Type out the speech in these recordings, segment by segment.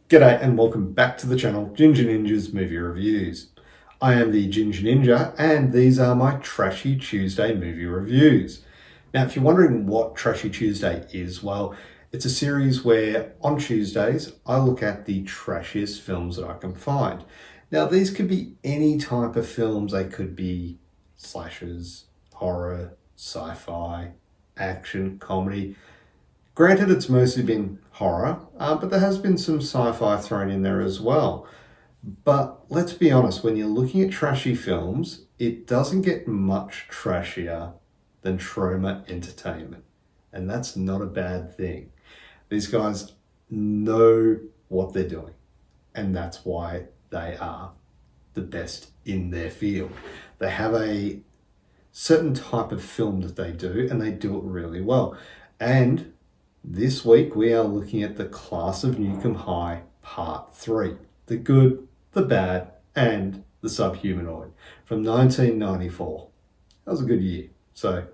G'day and welcome back to the channel Ginger Ninja's Movie Reviews. I am the Ginger Ninja and these are my Trashy Tuesday movie reviews. Now if you're wondering what Trashy Tuesday is, well, it's a series where on Tuesdays I look at the trashiest films that I can find. Now these could be any type of films. They could be slashers, horror, sci-fi, action, comedy. Granted, it's mostly been horror, but there has been some sci-fi thrown in there as well. But let's be honest, when you're looking at trashy films, it doesn't get much trashier than Tromaentertainment. And that's not a bad thing. These guys know what they're doing. And that's why they are the best in their field. They have a certain type of film that they do, and they do it really well. And this week we are looking at the Class of Nuke High Part 3. The Good, the Bad, and the Subhumanoid from 1994. That was a good year. So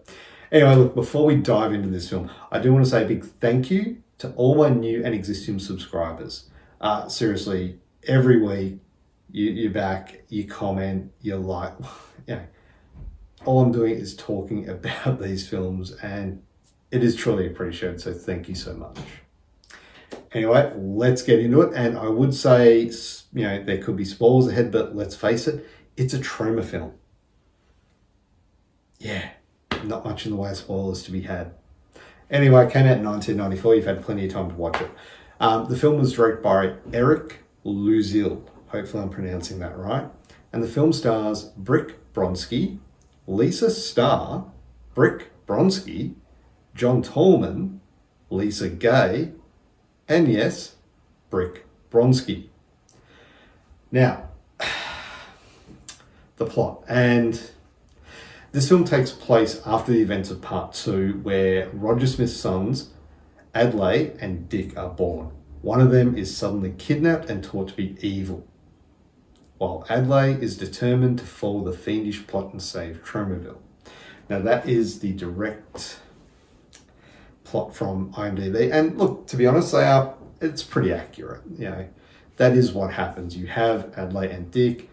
anyway, look, before we dive into this film, I do want to say a big thank you to all my new and existing subscribers. Seriously, every week you're back, you comment, you like, you know, all I'm doing is talking about these films and it is truly appreciated, so thank you so much. Anyway, let's get into it. And I would say, you know, there could be spoilers ahead, but let's face it, it's a Troma film. Yeah, not much in the way of spoilers to be had. Anyway, it came out in 1994. You've had plenty of time to watch it. The film was directed by Eric Luzil. Hopefully I'm pronouncing that right. And the film stars Brickbronsky, Lisa Starr, Brickbronsky, Johntallman, Lisagaye, and yes, Brickbronsky. Now, the plot. And this film takes place after the events of Part 2, where Roger Smith's sons, Adlai and Dick, are born. One of them is suddenly kidnapped and taught to be evil, while Adlai is determined to follow the fiendish plot and save Tromaville. Now that is the direct plot from IMDb, and look, to be honest, it's pretty accurate. You know, that is what happens. You have Adlai and Dick,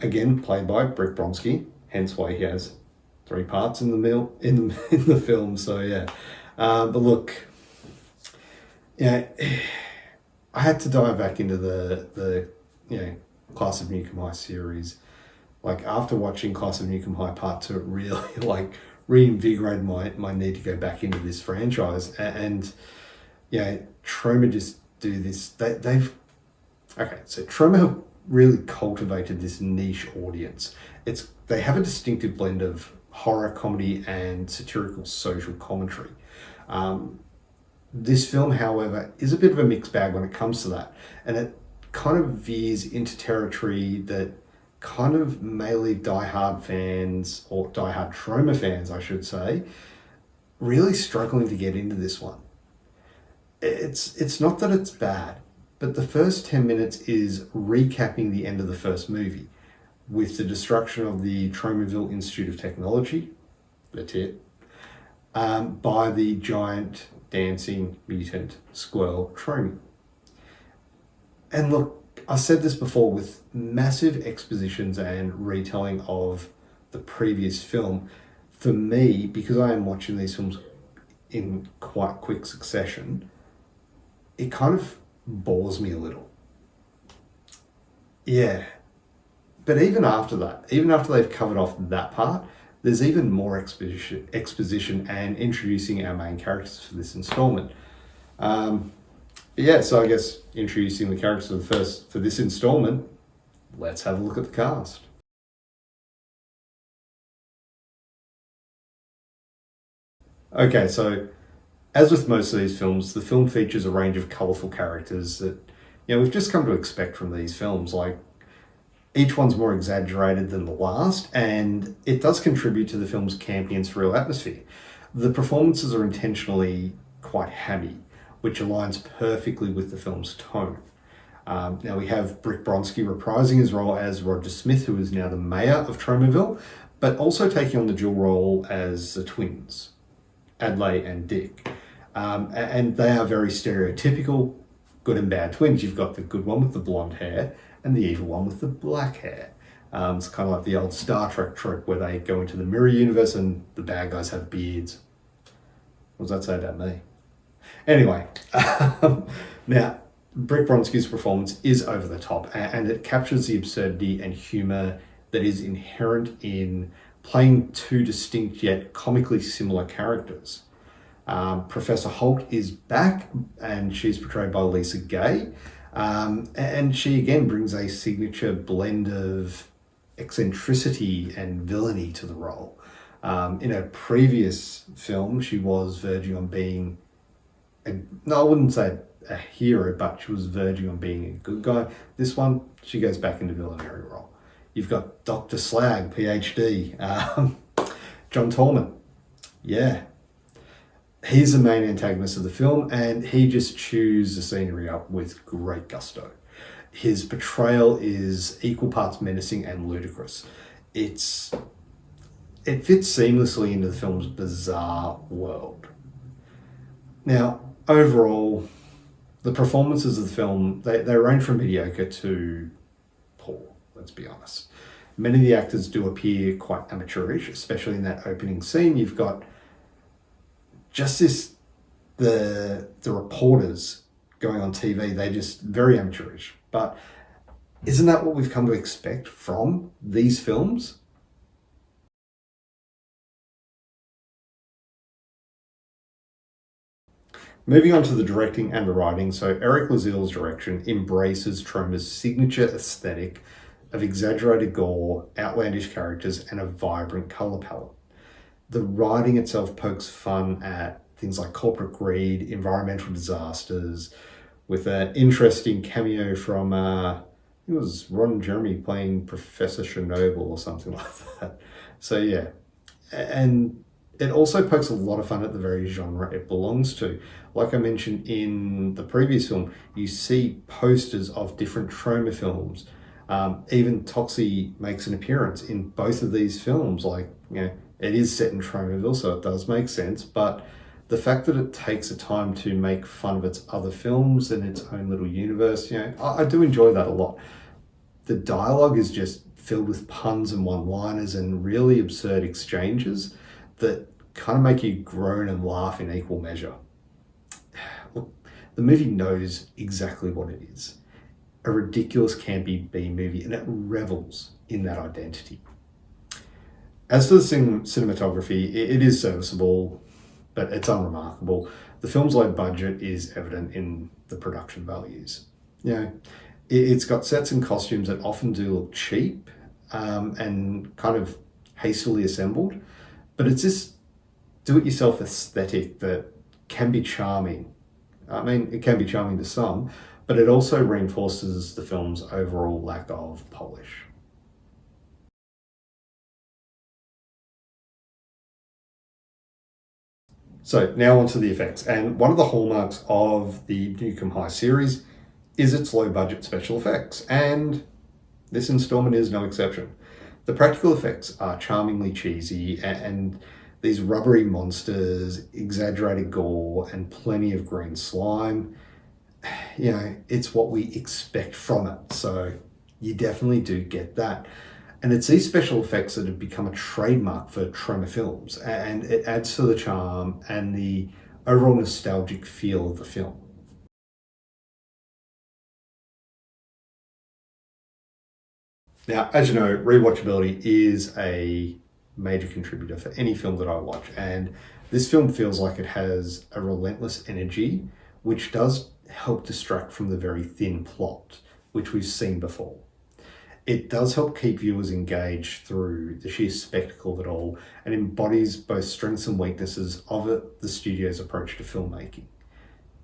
again played by Brickbronsky, hence why he has 3 parts in the film. So yeah, but look, yeah, I had to dive back into the Class of Nuke High series. Like after watching Class of Nuke High Part 2, it really reinvigorated my need to go back into this franchise. And Troma just do this. So Troma have really cultivated this niche audience. They have a distinctive blend of horror, comedy, and satirical social commentary. This film, however, is a bit of a mixed bag when it comes to that, and it kind of veers into territory that kind of may leave diehard fans, or diehard Troma fans, I should say, really struggling to get into this one. It's not that it's bad, but the first 10 minutes is recapping the end of the first movie with the destruction of the Tromaville Institute of Technology, that's it, by the giant dancing mutant squirrel Tromie. And look, I said this before, with massive expositions and retelling of the previous film, for me, because I am watching these films in quite quick succession, it kind of bores me a little. Yeah. But even after that, even after they've covered off that part, there's even more exposition and introducing our main characters for this installment. So I guess introducing the characters for this installment, let's have a look at the cast. Okay, so as with most of these films, the film features a range of colourful characters that we've just come to expect from these films. Like, each one's more exaggerated than the last, and it does contribute to the film's campy and surreal atmosphere. The performances are intentionally quite hammy, which aligns perfectly with the film's tone. Now we have Brickbronsky reprising his role as Roger Smith, who is now the mayor of Tromaville, but also taking on the dual role as the twins, Adlai and Dick. And they are very stereotypical good and bad twins. You've got the good one with the blonde hair and the evil one with the black hair. It's kind of like the old Star Trek trope where they go into the mirror universe and the bad guys have beards. What does that say about me? Anyway, now, Brickbronsky's performance is over the top, and it captures the absurdity and humour that is inherent in playing two distinct yet comically similar characters. Professor Holt is back, and she's portrayed by lisagaye, and she again brings a signature blend of eccentricity and villainy to the role. In a previous film, she was verging on being, I wouldn't say a hero, but she was verging on being a good guy. This one, she goes back into villainary role. You've got Dr. Slag, PhD, Johntallman. Yeah. He's the main antagonist of the film, and he just chews the scenery up with great gusto. His portrayal is equal parts menacing and ludicrous. It fits seamlessly into the film's bizarre world. Now, overall, the performances of the film, they range from mediocre to poor, let's be honest. Many of the actors do appear quite amateurish, especially in that opening scene. You've got just the reporters going on TV, they're just very amateurish. But isn't that what we've come to expect from these films? Moving on to the directing and the writing, so Eric Lazille's direction embraces Troma's signature aesthetic of exaggerated gore, outlandish characters, and a vibrant colour palette. The writing itself pokes fun at things like corporate greed, environmental disasters, with an interesting cameo from, it was Ron Jeremy playing Professor Chernobyl or something like that. So yeah, and it also pokes a lot of fun at the very genre it belongs to. Like I mentioned in the previous film, you see posters of different Troma films. Even Toxie makes an appearance in both of these films. Like, it is set in Tromaville, so it does make sense. But the fact that it takes the time to make fun of its other films and its own little universe, I do enjoy that a lot. The dialogue is just filled with puns and one-liners and really absurd exchanges that kind of make you groan and laugh in equal measure. Look, the movie knows exactly what it is. A ridiculous campy B movie, and it revels in that identity. As for the cinematography, it is serviceable, but it's unremarkable. The film's low budget is evident in the production values. It's got sets and costumes that often do look cheap and kind of hastily assembled, but it's this do-it-yourself aesthetic that can be charming. I mean, it can be charming to some, but it also reinforces the film's overall lack of polish. So now onto the effects, and one of the hallmarks of the Nuke series is its low-budget special effects, and this installment is no exception. The practical effects are charmingly cheesy, and these rubbery monsters, exaggerated gore, and plenty of green slime. It's what we expect from it, so you definitely do get that. And it's these special effects that have become a trademark for Troma films, and it adds to the charm and the overall nostalgic feel of the film. Now, as you know, rewatchability is a major contributor for any film that I watch, and this film feels like it has a relentless energy, which does help distract from the very thin plot, which we've seen before. It does help keep viewers engaged through the sheer spectacle of it all, and embodies both strengths and weaknesses of the studio's approach to filmmaking.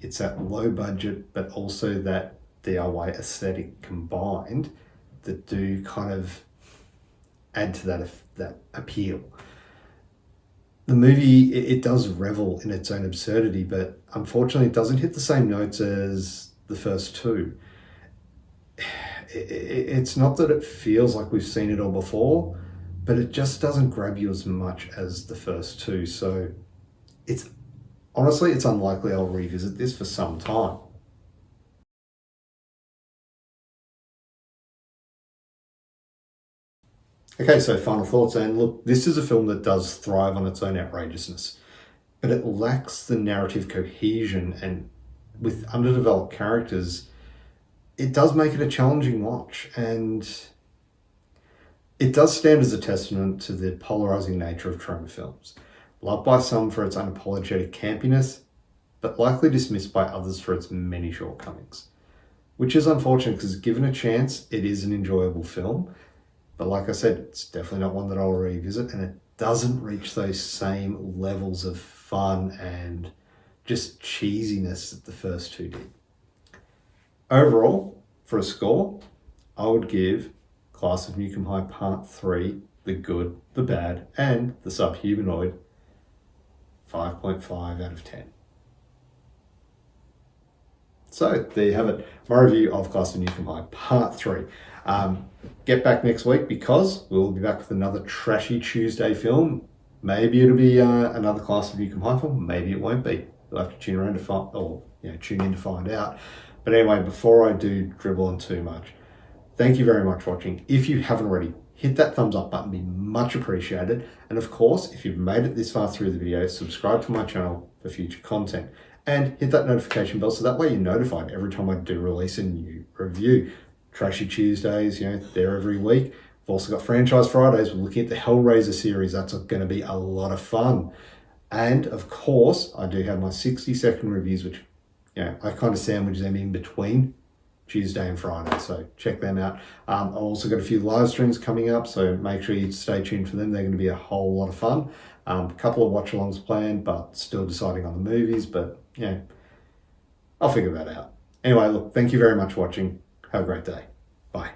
It's that low budget, but also that DIY aesthetic combined that do kind of add to that appeal. The movie, it does revel in its own absurdity, but unfortunately it doesn't hit the same notes as the first two. It's not that it feels like we've seen it all before, but it just doesn't grab you as much as the first two. So it's unlikely I'll revisit this for some time. Okay, so final thoughts. And look, this is a film that does thrive on its own outrageousness, but it lacks the narrative cohesion, and with underdeveloped characters, it does make it a challenging watch. And it does stand as a testament to the polarizing nature of troma films, loved by some for its unapologetic campiness, but likely dismissed by others for its many shortcomings. Which is unfortunate because given a chance, it is an enjoyable film. But like I said, it's definitely not one that I'll revisit, and it doesn't reach those same levels of fun and just cheesiness that the first two did. Overall, for a score, I would give Class of Nuke 'Em High Part 3, The Good, The Bad, and The Subhumanoid 5.5 out of 10. So there you have it, my review of Class of Nuke 'Em High Part 3. Get back next week because we'll be back with another Trashy Tuesday film. Maybe it'll be another Class of Nuke 'Em High film, maybe it won't be. You'll have to tune around to find, or tune in to find out. But anyway, before I do dribble on too much, thank you very much for watching. If you haven't already, hit that thumbs up button, be much appreciated. And of course, if you've made it this far through the video, subscribe to my channel for future content. And hit that notification bell so that way you're notified every time I do release a new review. Trashy Tuesdays, they're every week. We've also got Franchise Fridays. We're looking at the Hellraiser series. That's going to be a lot of fun. And of course, I do have my 60-second reviews, which I kind of sandwich them in between Tuesday and Friday. So check them out. I've also got a few live streams coming up, so make sure you stay tuned for them. They're going to be a whole lot of fun. A couple of watch-alongs planned, but still deciding on the movies. But I'll figure that out. Anyway, look, thank you very much for watching. Have a great day. Bye.